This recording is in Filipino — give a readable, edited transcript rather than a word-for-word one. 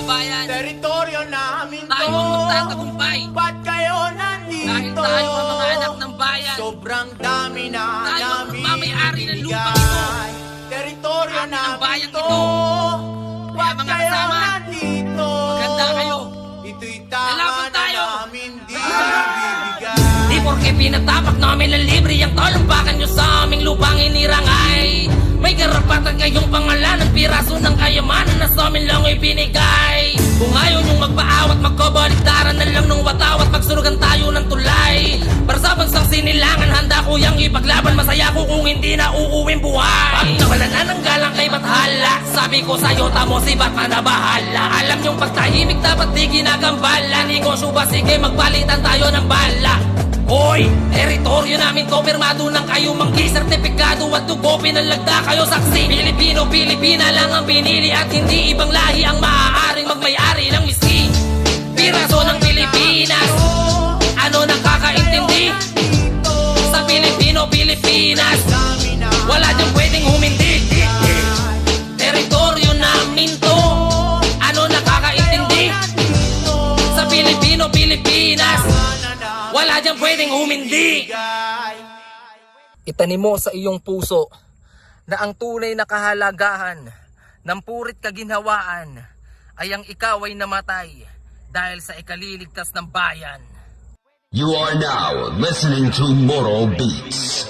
bayan. Teritoryo namin to. Tayo ang magtatagumpay. Ba't kayo nandito? Dahil tayo ang mga anak ng bayan. Sobrang dami na Tayo ang namin magmamayari ng lupang ibigay. Teritoryo Amin ang namin bayang to. ito. Ba't mga kayo kasama, nandito? maganda kayo. Ito'y tama Lalaban na tayo. namin di ibibigay. Di porke pinatapak namin ang libre ang talampakan nyo sa aming lupang inirangay. May karapatan kayong pangalan ng piraso ng kayamanan na sa amin lang ibinigay. Kung ayaw nyong magpaawat, magkabaliktaran na lang nung watawat, magsunugan tayo ng tulay. Para sa bansang sinilangan, handa ko yang ipaglaban. Masaya ko kung hindi na uuwing buhay. Pag nawala na ng galang kay Bathala, sabi ko sa'yo, tamo si Batman na bahala. Alam nyong pagtahimik dapat di ginagambala. Negosyo ba? Sige, magpalitan tayo ng bala. Hoy, teritoryo namin to, pirmado ng kayo manggi, sertipikado at dugo, pinalagda kayo saksi. Pilipino, Pilipina lang ang pinili at hindi ibang lahi ang maaaring magmay-ari ng miski. Piraso ng Pilipinas, ano nakakaintindi? Sa Pilipino, Pilipinas, wala diyang pwedeng humindi. Teritoryo namin to, ano nakakaintindi? Sa Pilipino, Pilipinas, wala diyang pwedeng humindi. Itanim mo sa iyong puso na ang tunay na kahalagahan ng purit kaginhawaan ay ang ikaw ay namatay dahil sa ikaliligtas ng bayan. You are now listening to Moro Beats.